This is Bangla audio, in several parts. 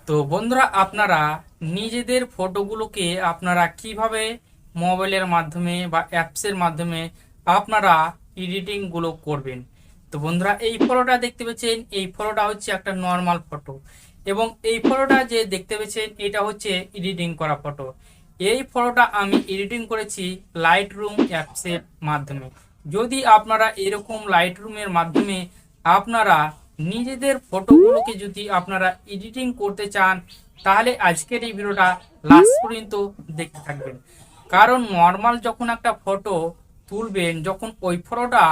তো বন্ধুরা, আপনারা নিজেদের ফটোগুলোকে আপনারা কিভাবে মোবাইলের মাধ্যমে বা অ্যাপসের মাধ্যমে আপনারা এডিটিংগুলো করবেন। তো বন্ধুরা, এই ফটোটা দেখতে পেয়েছেন, এই ফটোটা হচ্ছে একটা নর্মাল ফটো, এবং এই ফটোটা যে দেখতে পেয়েছেন এটা হচ্ছে এডিটিং করা ফটো। এই ফটোটা আমি এডিটিং করেছি লাইটরুম অ্যাপসের মাধ্যমে। যদি আপনারা এরকম লাইটরুমের মাধ্যমে আপনারা নিজেদের ফটোগুলোকে যদি আপনারা এডিটিং করতে চান, তাহলে আজকের এই ভিডিওটা লাস্ট পর্যন্ত দেখতে থাকবেন। কারণ নর্মাল যখন একটা ফটো তুলবেন, যখন ওই ফটোটা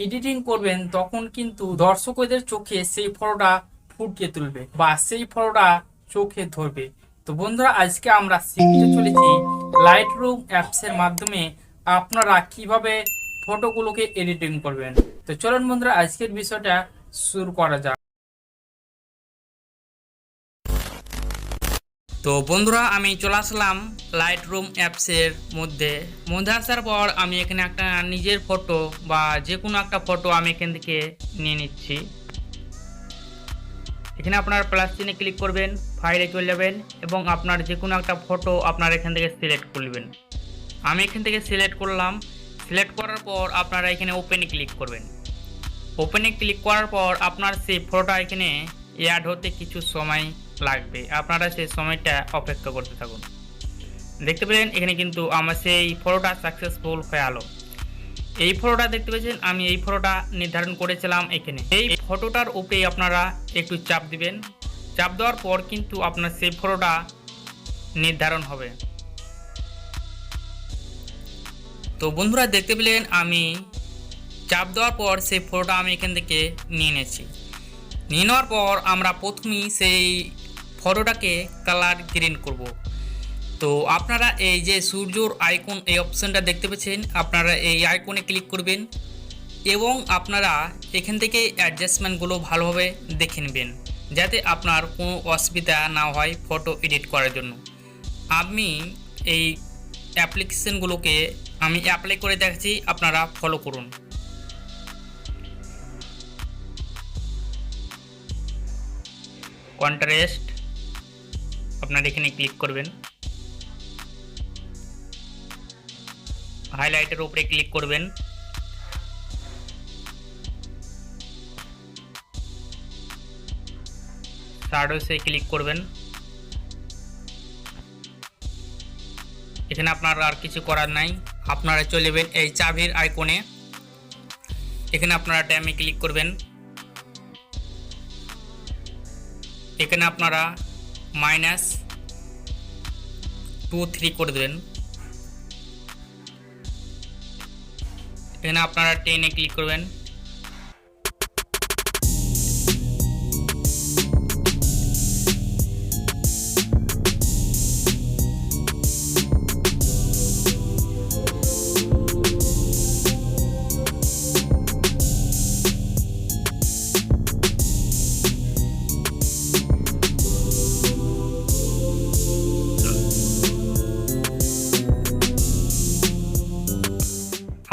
এডিটিং করবেন, তখন কিন্তু দর্শকদের চোখে সেই ফটোটা ফুটিয়ে তুলবে বা সেই ফটোটা চোখে ধরবে। তো বন্ধুরা, আজকে আমরা শিখতে চলেছি লাইটরুম অ্যাপসের মাধ্যমে আপনারা কিভাবে ফটোগুলোকে এডিটিং করবেন। তো চলুন বন্ধুরা, আজকের বিষয়টা শুরু করা যাক। তো বন্ধুরা, আমি চলে আসলাম লাইটরুম অ্যাপসের মধ্যে আসার পর আমি এখানে একটা নিজের ফটো বা যে কোনো একটা ফটো আমি এখান থেকে নিয়ে নিচ্ছি। এখানে আপনার প্লাস চিহ্নে ক্লিক করবেন, ফাইলে চলে যাবেন এবং আপনার যে কোনো একটা ফটো আপনার এখান থেকে সিলেক্ট করবেন। আমি এখান থেকে সিলেক্ট করলাম। সিলেক্ট করার পর আপনারা এখানে ওপেনে ক্লিক করবেন। ওপেনে ক্লিক করার পর আপনার সেই ফটোটা এখানে অ্যাড হতে কিছু সময় লাগবে, আপনারা সেই সময়টা অপেক্ষা করতে থাকুন। দেখতে পেলেন এখানে কিন্তু আমার সেই ফটোটা সাকসেসফুল হয়ে গেল। এই ফটোটা দেখতে পেয়েছেন, আমি এই ফটোটা নির্ধারণ করেছিলাম এখানে। এই ফটোটার উপরে আপনারা একটু চাপ দিবেন। চাপ দেওয়ার পর কিন্তু আপনার সেই ফটোটা নির্ধারণ হবে। তো বন্ধুরা, দেখতে পেলেন আমি চাপ দেওয়ার পর সেই ফটোটা আমি এখান থেকে নিয়ে নিয়েছি। নিয়ে নেওয়ার পর আমরা প্রথমেই সেই ফটোটাকে কালার গ্রিন করব। তো আপনারা এই যে সূর্যর আইকন, এই অপশানটা দেখতে পাচ্ছেন, আপনারা এই আইকনে ক্লিক করবেন এবং আপনারা এখান থেকে অ্যাডজাস্টমেন্টগুলো ভালোভাবে দেখে নেবেন, যাতে আপনার কোনো অসুবিধা না হয় ফটো এডিট করার জন্য। আমি এই অ্যাপ্লিকেশনগুলোকে আমি অ্যাপ্লাই করে দেখাচ্ছি, আপনারা ফলো করুন। কন্ট্রাস্ট আপনারা এখানে ক্লিক করবেন। হাইলাইটের উপরে ক্লিক করবেন। শাডোসে ক্লিক করবেন। এখানে আপনার আর কিছু করার নাই, আপনারা চলে যাবেন এই চাবির আইকনে। এখানে আপনারা ড্যামে ক্লিক করবেন। এখানে আপনারা -2 3 করে দেবেন। এখানে আপনারা 10-এ ক্লিক করবেন।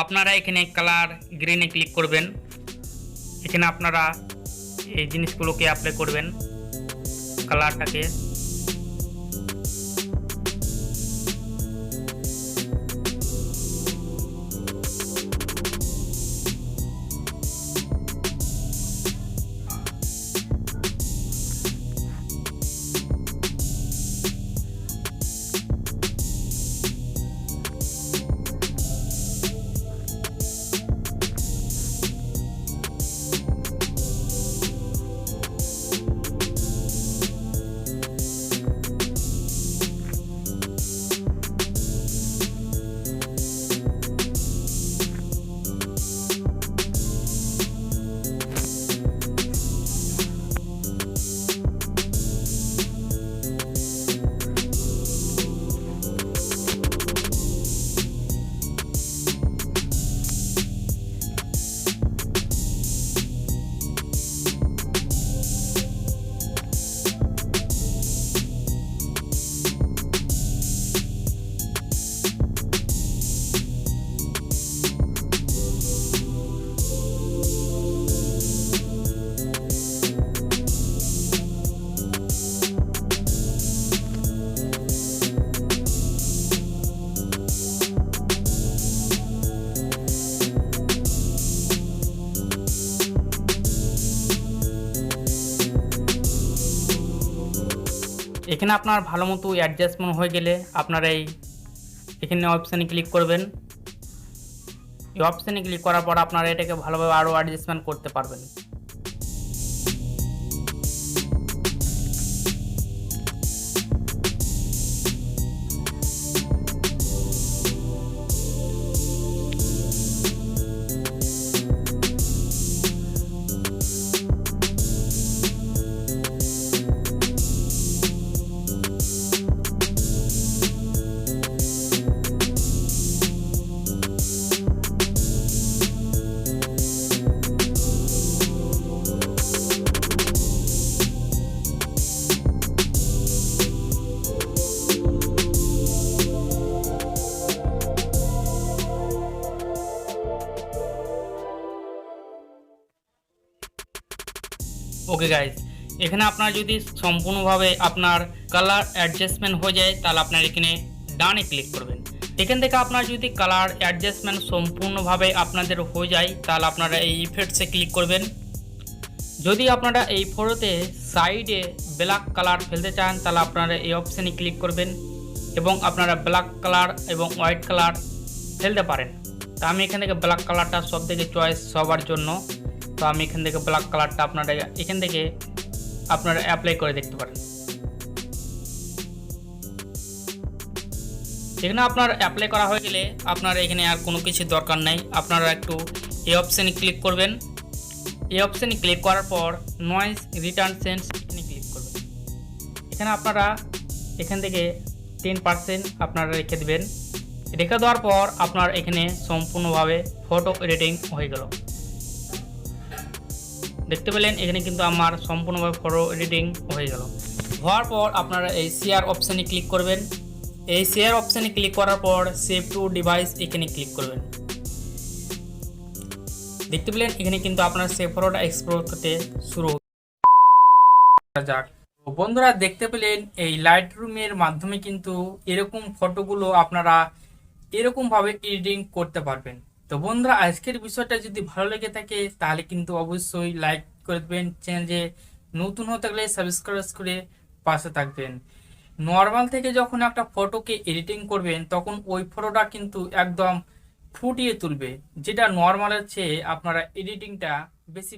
আপনারা এখানে কালার গ্রিনে ক্লিক করবেন। এখানে আপনারা এই জিনিসগুলোকে অ্যাপ্লাই করবেন, কালারটাকে। এখানে আপনার ভালো মতো অ্যাডজাস্টমেন্ট হয়ে গেলে আপনারা এখানে অপশানে ক্লিক করবেন। এই অপশানে ক্লিক করার পর আপনারা এটাকে ভালোভাবে আরও অ্যাডজাস্টমেন্ট করতে পারবেন। ওকে গাইজ, এখানে আপনার যদি সম্পূর্ণভাবে আপনার কালার অ্যাডজাস্টমেন্ট হয়ে যায় তাহলে আপনার এখানে ডানে ক্লিক করবেন। এখান থেকে আপনার যদি কালার অ্যাডজাস্টমেন্ট সম্পূর্ণভাবে আপনাদের হয়ে যায় তাহলে আপনারা এই ইফেক্টসে ক্লিক করবেন। যদি আপনারা এই ফটোতে সাইডে ব্ল্যাক কালার ফেলতে চান তাহলে আপনারা এই অপশানে ক্লিক করবেন এবং আপনারা ব্ল্যাক কালার এবং হোয়াইট কালার ফেলতে পারেন। তো আমি এখান থেকে ব্ল্যাক কালারটা সব থেকে চয়েস সবার জন্য, তো আমি এখান থেকে ব্ল্যাক কালারটা আপনারা এখান থেকে আপনারা অ্যাপ্লাই করে দেখতে পারেন। এখানে আপনার অ্যাপ্লাই করা হয়ে গেলে আপনার এখানে আর কোনো কিছু দরকার নাই, আপনারা একটু এই অপশানে ক্লিক করবেন। এই অপশানে ক্লিক করার পর নয়েজ রিটার্ন সেন্স এখানে ক্লিক করবেন। এখানে আপনারা এখান থেকে 10% আপনারা রেখে দেবেন। রেখে দেওয়ার পর আপনার এখানে সম্পূর্ণভাবে ফটো এডিটিং হয়ে গেল। দেখতে পেলেন এখানে কিন্তু আমার সম্পূর্ণভাবে ফটো এডিটিং হয়ে গেল। হওয়ার পর আপনারা এই শেয়ার অপশানে ক্লিক করবেন। এই শেয়ার অপশানে ক্লিক করার পর সেভ টু ডিভাইস এখানে ক্লিক করবেন। দেখতে পেলেন এখানে কিন্তু আপনার সেভ ফটোটা এক্সপ্লোর করতে শুরু করা যাক। বন্ধুরা দেখতে পেলেন এই লাইটরুমের মাধ্যমে কিন্তু এরকম ফটোগুলো আপনারা এরকমভাবে এডিটিং করতে পারবেন। তো বন্ধুরা আজকের বিষয়টা যদি ভালো লেগে থাকে তাহলে কিন্তু অবশ্যই লাইক করে দেবেন, চ্যানেলে নতুন হতে গেলে সাবস্ক্রাইব করে পাশে থাকবেন। নর্মাল থেকে যখন একটা ফটোকে এডিটিং করবেন তখন ওই ফটোটা কিন্তু একদম ফুটিয়ে তুলবে, যেটা নর্মালের চেয়ে আপনারা এডিটিংটা বেশি